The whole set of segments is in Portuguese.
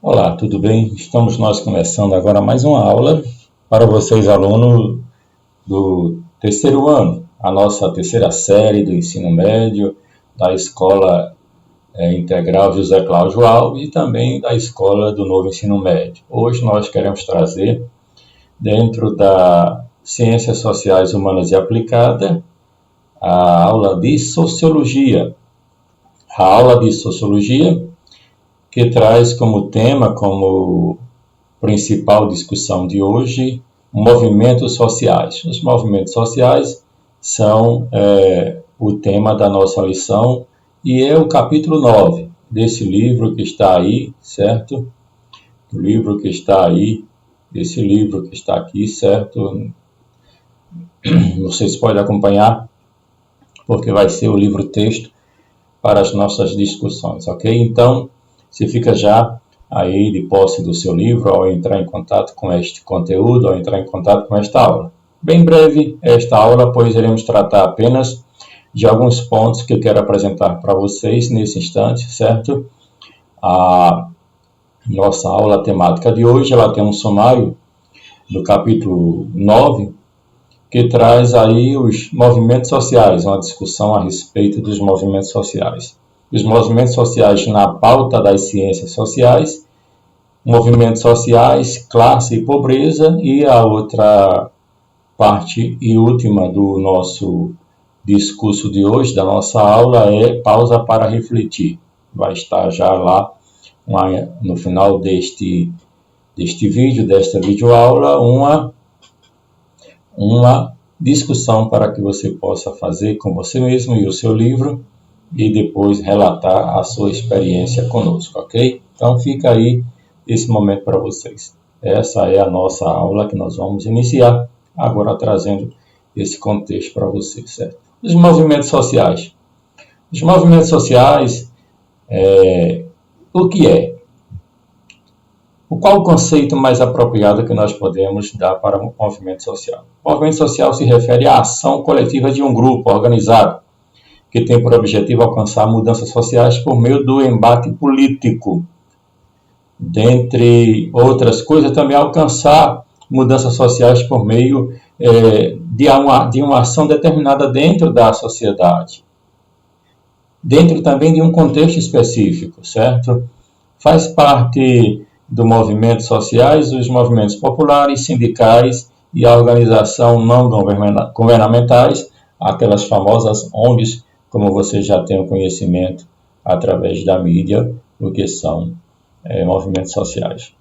Olá, tudo bem? Estamos nós começando agora mais uma aula para vocês, alunos do terceiro ano, a nossa terceira série do ensino médio da Escola Integral José Cláudio Alves e também da Escola do Novo Ensino Médio. Hoje nós queremos trazer, dentro da Ciências Sociais Humanas e Aplicada, a aula de Sociologia. A aula de Sociologia que traz como tema, como principal discussão de hoje, movimentos sociais. Os movimentos sociais são o tema da nossa lição e é o capítulo 9 desse livro que está aí, certo? O livro que está aí, esse livro que está aqui, certo? Vocês podem acompanhar, porque vai ser o livro-texto para as nossas discussões, ok? Então, você fica já aí de posse do seu livro ao entrar em contato com este conteúdo, ao entrar em contato com esta aula. Bem breve esta aula, pois iremos tratar apenas de alguns pontos que eu quero apresentar para vocês nesse instante, certo? A nossa aula temática de hoje, ela tem um sumário do capítulo 9, que traz aí os movimentos sociais, uma discussão a respeito dos movimentos sociais. Os movimentos sociais na pauta das ciências sociais, movimentos sociais, classe e pobreza, e a outra parte e última do nosso discurso de hoje, da nossa aula, é pausa para refletir. Vai estar já lá no final deste vídeo, desta videoaula, uma discussão para que você possa fazer com você mesmo e o seu livro e depois relatar a sua experiência conosco, ok? Então fica aí esse momento para vocês. Essa é a nossa aula que nós vamos iniciar, agora trazendo esse contexto para vocês, certo? Os movimentos sociais. Os movimentos sociais, o que é? Qual o conceito mais apropriado que nós podemos dar para o movimento social? O movimento social se refere à ação coletiva de um grupo organizado, que tem por objetivo alcançar mudanças sociais por meio do embate político. Dentre outras coisas, também alcançar mudanças sociais por meio de uma ação determinada dentro da sociedade. Dentro também de um contexto específico, certo? Faz parte do movimentos sociais, os movimentos populares, sindicais e a organização não governamentais, aquelas famosas ONGs, como você já tem o conhecimento através da mídia, o que são movimentos sociais.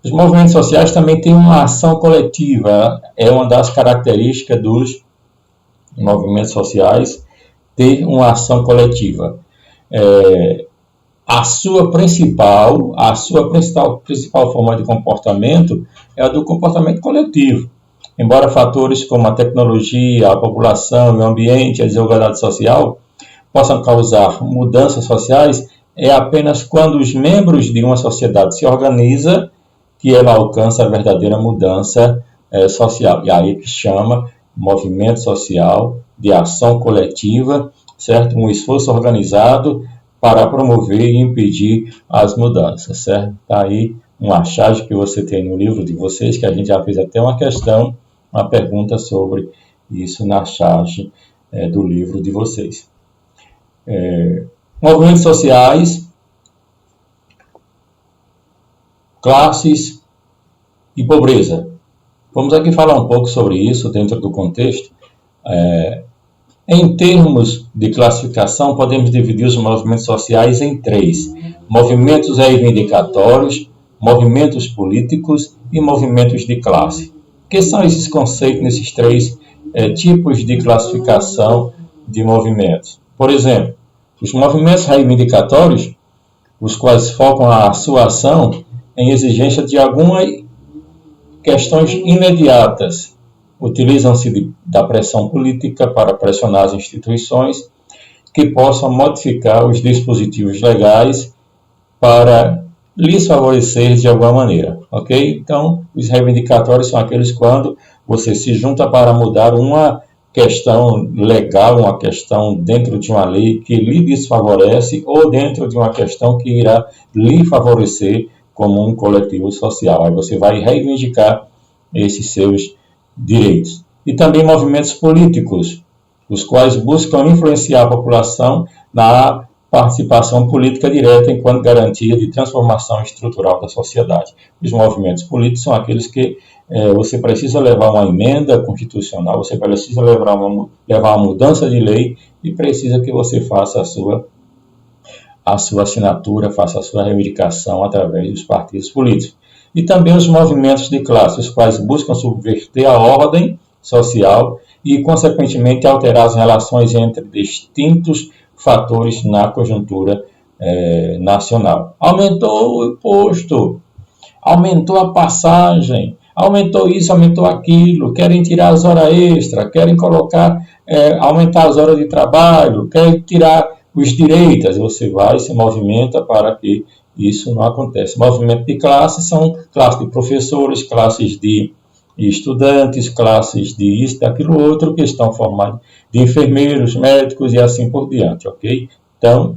Os movimentos sociais também têm uma ação coletiva, é uma das características dos movimentos sociais, ter uma ação coletiva. A sua principal forma de comportamento é a do comportamento coletivo. Embora fatores como a tecnologia, a população, o ambiente, a desigualdade social possam causar mudanças sociais, é apenas quando os membros de uma sociedade se organizam que ela alcança a verdadeira mudança social. E aí que chama movimento social de ação coletiva, certo? Um esforço organizado para promover e impedir as mudanças, certo? Está aí uma charge que você tem no livro de vocês, que a gente já fez até uma pergunta sobre isso na charge do livro de vocês. Movimentos sociais, classes e pobreza. Vamos aqui falar um pouco sobre isso dentro do contexto. Em termos de classificação, podemos dividir os movimentos sociais em 3. Movimentos reivindicatórios, movimentos políticos e movimentos de classe. O que são esses conceitos nesses 3 tipos de classificação de movimentos? Por exemplo, os movimentos reivindicatórios, os quais focam a sua ação em exigência de algumas questões imediatas, utilizam-se da pressão política para pressionar as instituições que possam modificar os dispositivos legais para lhes favorecer de alguma maneira, ok? Então, os reivindicatórios são aqueles quando você se junta para mudar uma questão legal, uma questão dentro de uma lei que lhe desfavorece ou dentro de uma questão que irá lhe favorecer como um coletivo social. Aí você vai reivindicar esses seus direitos. E também movimentos políticos, os quais buscam influenciar a população na participação política direta enquanto garantia de transformação estrutural da sociedade. Os movimentos políticos são aqueles que você precisa levar uma emenda constitucional, você precisa levar uma mudança de lei e precisa que você faça a sua assinatura, faça a sua reivindicação através dos partidos políticos. E também os movimentos de classe, os quais buscam subverter a ordem social e, consequentemente, alterar as relações entre distintos fatores na conjuntura nacional. Aumentou o imposto, aumentou a passagem, aumentou isso, aumentou aquilo, querem tirar as horas extras, querem aumentar as horas de trabalho, querem tirar os direitos. Você vai e se movimenta para que isso não aconteça. Movimento de classes são classes de professores, classes de estudantes, classes de isso, daquilo outro, que estão formados de enfermeiros, médicos e assim por diante, ok? Então,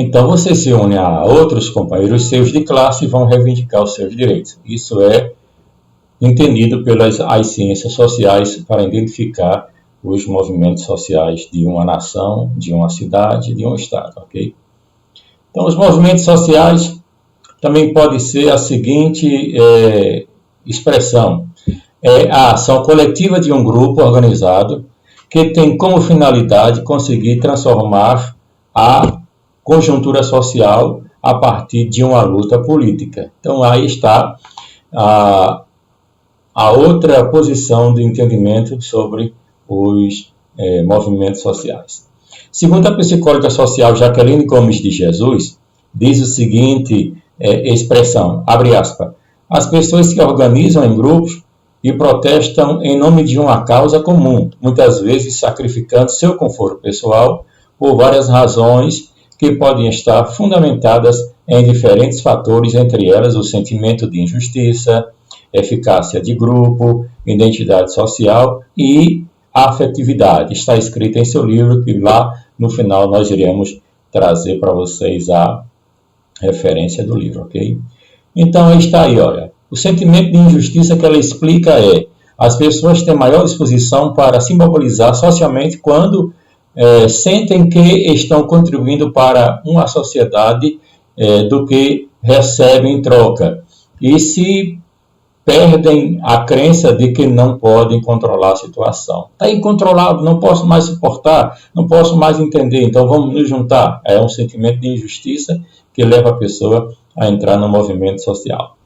Então você se une a outros companheiros seus de classe e vão reivindicar os seus direitos. Isso é entendido pelas ciências sociais para identificar os movimentos sociais de uma nação, de uma cidade, de um estado, ok? Então os movimentos sociais também pode ser a seguinte expressão: é a ação coletiva de um grupo organizado que tem como finalidade conseguir transformar a conjuntura social a partir de uma luta política. Então, aí está a outra posição de entendimento sobre os movimentos sociais. Segundo a psicóloga social Jaqueline Gomes de Jesus, diz o seguinte expressão, abre aspas, as pessoas se organizam em grupos e protestam em nome de uma causa comum, muitas vezes sacrificando seu conforto pessoal por várias razões que podem estar fundamentadas em diferentes fatores, entre elas o sentimento de injustiça, eficácia de grupo, identidade social e afetividade. Está escrito em seu livro, que lá no final nós iremos trazer para vocês a referência do livro, ok? Então, está aí, olha. O sentimento de injustiça que ela explica as pessoas têm maior disposição para se mobilizar socialmente quando sentem que estão contribuindo para uma sociedade do que recebem em troca. E se perdem a crença de que não podem controlar a situação. Está incontrolável, não posso mais suportar, não posso mais entender, então vamos nos juntar. É um sentimento de injustiça que leva a pessoa a entrar no movimento social.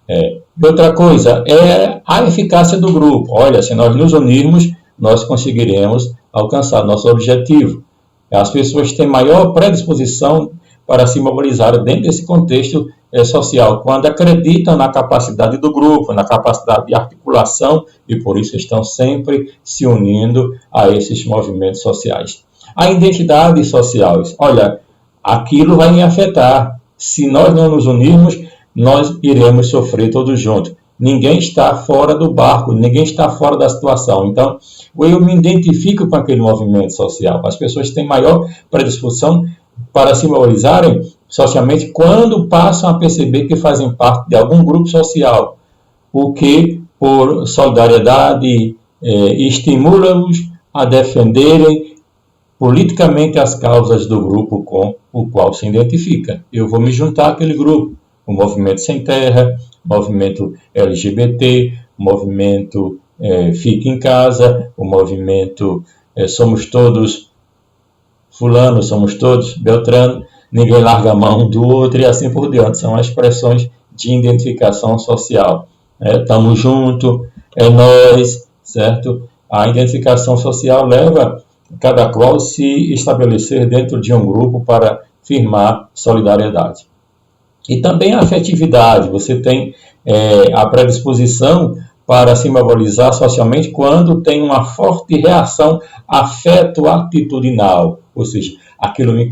E outra coisa é a eficácia do grupo. Olha, se nós nos unirmos, nós conseguiremos alcançar nosso objetivo. As pessoas têm maior predisposição para se mobilizar dentro desse contexto social, quando acreditam na capacidade do grupo, na capacidade de articulação e por isso estão sempre se unindo a esses movimentos sociais. A identidade social, olha, aquilo vai me afetar. Se nós não nos unirmos, nós iremos sofrer todos juntos. Ninguém está fora do barco, ninguém está fora da situação. Então, eu me identifico com aquele movimento social. As pessoas têm maior predisposição para se mobilizarem socialmente quando passam a perceber que fazem parte de algum grupo social, o que, por solidariedade, estimula-os a defenderem politicamente as causas do grupo com o qual se identifica. Eu vou me juntar àquele grupo, o Movimento Sem Terra, movimento LGBT, movimento Fique em Casa, o movimento Somos Todos Fulano, Somos Todos Beltrano, ninguém larga a mão do outro e assim por diante. São expressões de identificação social. Tamo junto, é nós, certo? A identificação social leva cada qual se estabelecer dentro de um grupo para firmar solidariedade. E também a afetividade, você tem a predisposição para se mobilizar socialmente quando tem uma forte reação afeto-atitudinal, ou seja, aquilo me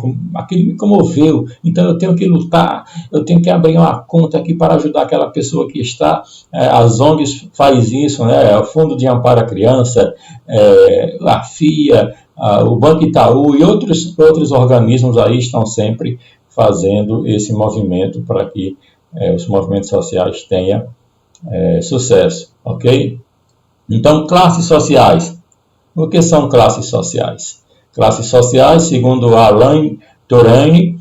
comoveu, então eu tenho que lutar, eu tenho que abrir uma conta aqui para ajudar aquela pessoa que está, as ONGs faz isso, né? O Fundo de Amparo à Criança, a FIA, o Banco Itaú e outros organismos aí estão sempre fazendo esse movimento para que os movimentos sociais tenham sucesso, ok? Então, classes sociais. O que são classes sociais? Classes sociais, segundo Alain Touraine,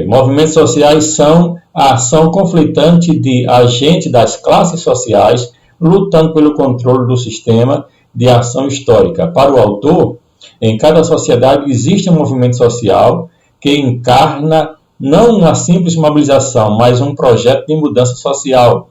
movimentos sociais são a ação conflitante de agentes das classes sociais lutando pelo controle do sistema de ação histórica. Para o autor, em cada sociedade existe um movimento social que encarna não uma simples mobilização, mas um projeto de mudança social.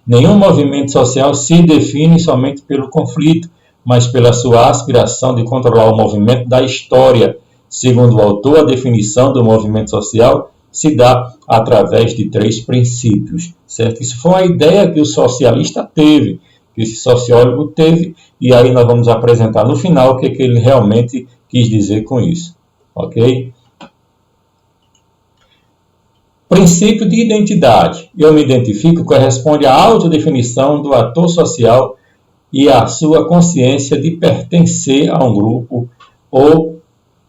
Nenhum movimento social se define somente pelo conflito, mas pela sua aspiração de controlar o movimento da história. Segundo o autor, a definição do movimento social se dá através de 3 princípios, certo? Isso foi uma ideia que o socialista teve, que esse sociólogo teve, e aí nós vamos apresentar no final o que ele realmente quis dizer com isso, ok? Princípio de identidade. Eu me identifico corresponde à autodefinição do ator social e à sua consciência de pertencer a um grupo ou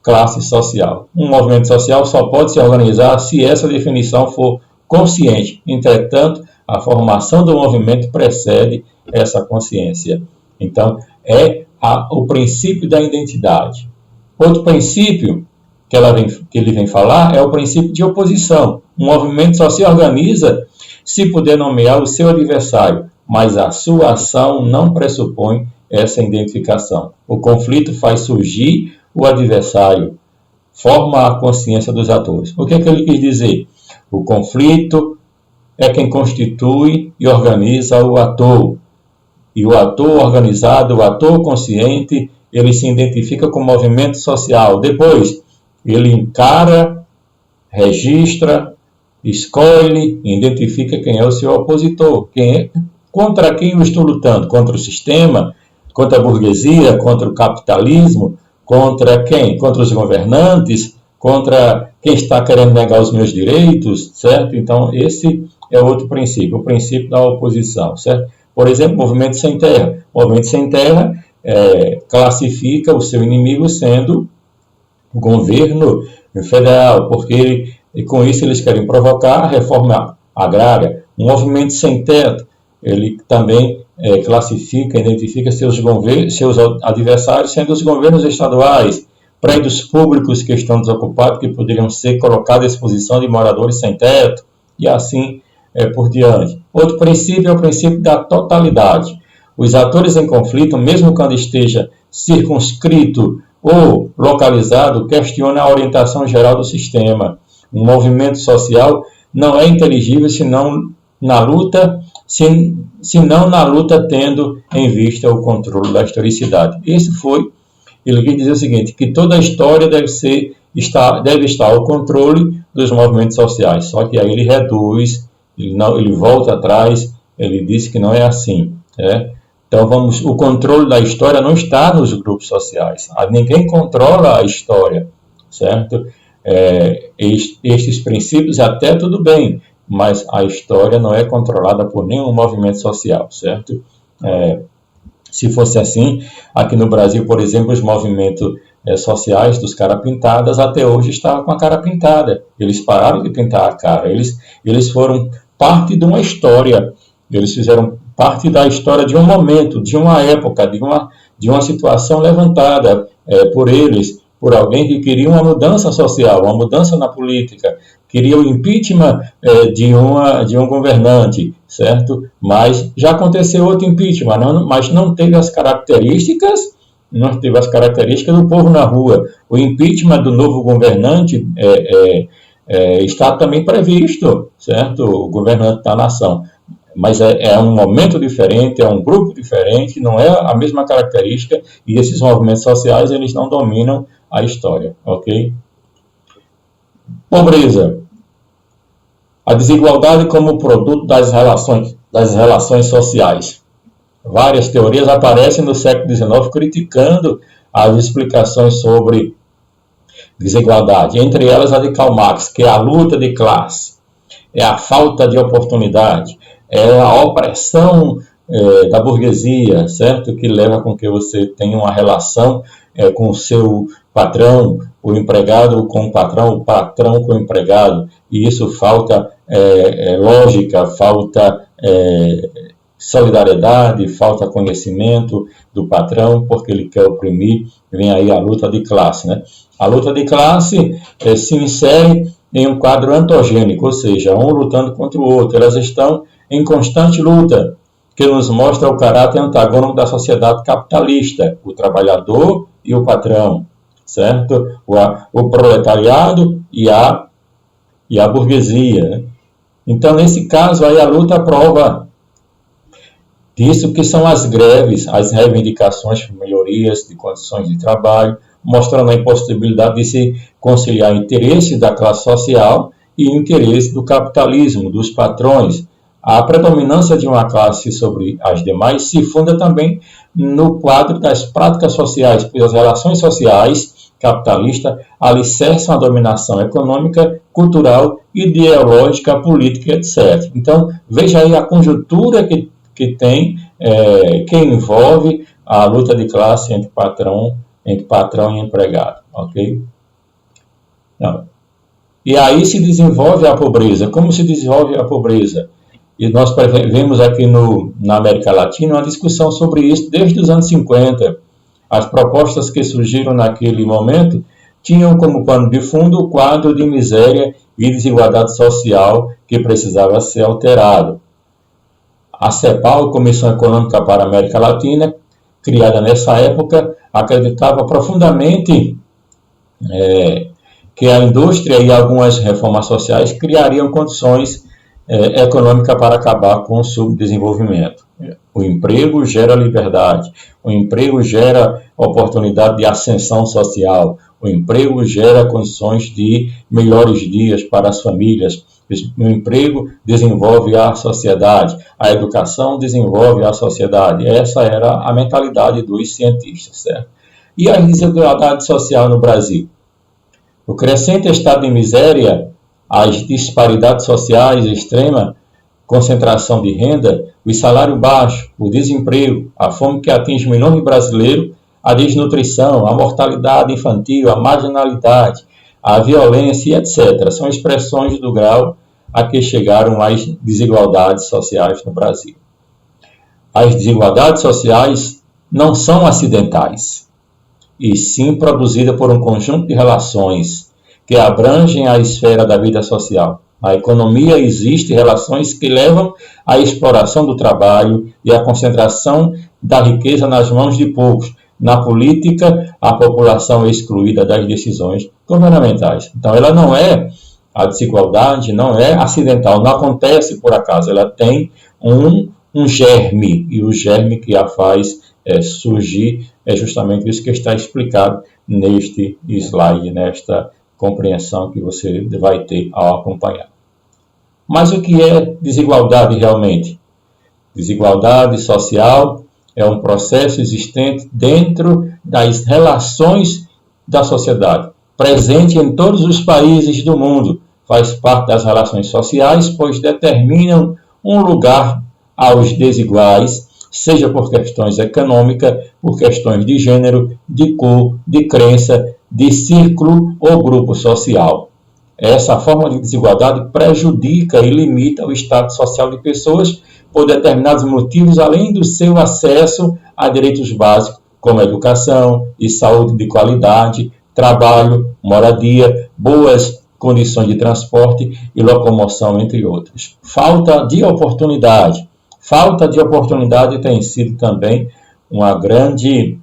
classe social. Um movimento social só pode se organizar se essa definição for consciente. Entretanto, a formação do movimento precede essa consciência. Então, o princípio da identidade. Outro princípio que ele vem falar é o princípio de oposição. Um movimento só se organiza se puder nomear o seu adversário, mas a sua ação não pressupõe essa identificação. O conflito faz surgir o adversário, forma a consciência dos atores. O que ele quis dizer? O conflito é quem constitui e organiza o ator. E o ator organizado, o ator consciente, ele se identifica com o movimento social. Depois, ele encara, registra, escolhe, identifica quem é o seu opositor, contra quem eu estou lutando, contra o sistema, contra a burguesia, contra o capitalismo, contra quem? Contra os governantes, contra quem está querendo negar os meus direitos, certo? Então, esse é outro princípio, o princípio da oposição, certo? Por exemplo, movimento sem terra. O movimento sem terra classifica o seu inimigo sendo o governo federal, porque com isso eles querem provocar a reforma agrária. Um movimento sem teto, ele também classifica, identifica seus adversários sendo os governos estaduais, prédios públicos que estão desocupados, que poderiam ser colocados à disposição de moradores sem teto, e assim por diante. Outro princípio é o princípio da totalidade. Os atores em conflito, mesmo quando esteja circunscrito ou localizado, questionam a orientação geral do sistema. Um movimento social não é inteligível senão na luta tendo em vista o controle da historicidade. Ele quis dizer o seguinte, que toda a história deve estar ao controle dos movimentos sociais. Só que aí ele reduz, ele volta atrás, ele disse que não é assim. Então, o controle da história não está nos grupos sociais. Ninguém controla a história, certo? Estes princípios até tudo bem, mas a história não é controlada por nenhum movimento social, certo? Se fosse assim, aqui no Brasil, por exemplo, os movimentos sociais dos cara pintadas até hoje estavam com a cara pintada. Eles pararam de pintar a cara. Eles foram parte de uma história. Eles fizeram parte da história de um momento, de uma época, de uma situação levantada por eles, por alguém que queria uma mudança social, uma mudança na política, queria o impeachment de um governante, certo? Mas já aconteceu outro impeachment, mas não teve as características do povo na rua. O impeachment do novo governante está também previsto, certo? O governante da nação. Mas é um momento diferente, é um grupo diferente, não é a mesma característica, e esses movimentos sociais, eles não dominam a história, ok? Pobreza. A desigualdade como produto das relações sociais. Várias teorias aparecem no século XIX criticando as explicações sobre desigualdade, entre elas a de Karl Marx, que é a luta de classe, é a falta de oportunidade, é a opressão da burguesia, certo? Que leva com que você tenha uma relação com o seu patrão, o empregado com o patrão com o empregado, e isso falta lógica, falta solidariedade, falta conhecimento do patrão, porque ele quer oprimir. Vem aí a luta de classe, né? A luta de classe se insere em um quadro antogênico, ou seja, um lutando contra o outro. Elas estão em constante luta, que nos mostra o caráter antagônico da sociedade capitalista, o trabalhador e o patrão, certo? O proletariado e a burguesia, né? Então, nesse caso, aí a luta prova disso que são as greves, as reivindicações por melhorias de condições de trabalho, mostrando a impossibilidade de se conciliar interesse da classe social e o interesse do capitalismo, dos patrões. A predominância de uma classe sobre as demais se funda também no quadro das práticas sociais, pois as relações sociais capitalistas alicerçam a dominação econômica, cultural, ideológica, política, etc. Então, veja aí a conjuntura que tem, que envolve a luta de classe entre patrão e empregado, ok? Não. E aí se desenvolve a pobreza. Como se desenvolve a pobreza? E nós vemos aqui na América Latina uma discussão sobre isso desde os anos 50. As propostas que surgiram naquele momento tinham como pano de fundo o quadro de miséria e desigualdade social que precisava ser alterado. A CEPAL, Comissão Econômica para a América Latina, criada nessa época, acreditava profundamente que a indústria e algumas reformas sociais criariam condições econômicas para acabar com o subdesenvolvimento. O emprego gera liberdade, o emprego gera oportunidade de ascensão social, o emprego gera condições de melhores dias para as famílias, o emprego desenvolve a sociedade, a educação desenvolve a sociedade. Essa era a mentalidade dos cientistas, certo? E a desigualdade social no Brasil? O crescente estado de miséria, as disparidades sociais extremas, concentração de renda, o salário baixo, o desemprego, a fome que atinge milhões de brasileiros, a desnutrição, a mortalidade infantil, a marginalidade, a violência, etc. São expressões do grau a que chegaram as desigualdades sociais no Brasil. As desigualdades sociais não são acidentais, e sim produzidas por um conjunto de relações que abrangem a esfera da vida social. Na economia existem relações que levam à exploração do trabalho e à concentração da riqueza nas mãos de poucos. Na política, a população é excluída das decisões governamentais. Então, a desigualdade não é acidental, não acontece por acaso. Ela tem um germe, e o germe que a faz surgir é justamente isso que está explicado neste slide, nesta compreensão que você vai ter ao acompanhar. Mas o que é desigualdade realmente? Desigualdade social é um processo existente dentro das relações da sociedade, presente em todos os países do mundo, faz parte das relações sociais, pois determinam um lugar aos desiguais, seja por questões econômicas, por questões de gênero, de cor, de crença, de círculo ou grupo social. Essa forma de desigualdade prejudica e limita o estado social de pessoas por determinados motivos, além do seu acesso a direitos básicos, como educação e saúde de qualidade, trabalho, moradia, boas condições de transporte e locomoção, entre outros. Falta de oportunidade. Falta de oportunidade tem sido também uma grande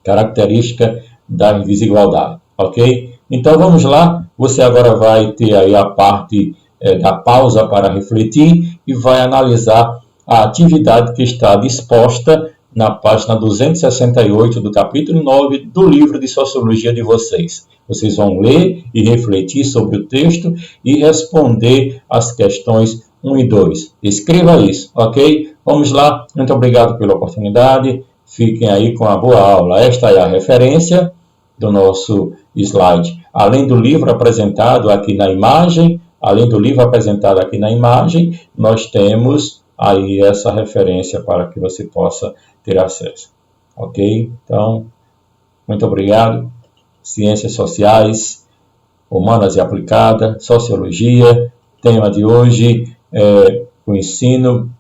característica da desigualdade, ok? Então vamos lá, você agora vai ter aí a parte da pausa para refletir e vai analisar a atividade que está disposta na página 268 do capítulo 9 do livro de Sociologia de vocês. Vocês vão ler e refletir sobre o texto e responder as questões 1 e 2. Escreva isso, ok? Vamos lá, muito obrigado pela oportunidade. Fiquem aí com a boa aula. Esta é a referência do nosso slide. Além do livro apresentado aqui na imagem, nós temos aí essa referência para que você possa ter acesso. Ok? Então, muito obrigado. Ciências Sociais, Humanas e Aplicada, Sociologia. Tema de hoje é o ensino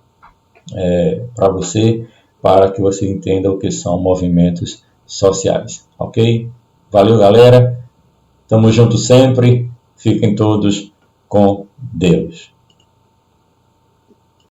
para você, para que você entenda o que são movimentos sociais. Ok? Valeu, galera. Tamo junto sempre. Fiquem todos com Deus.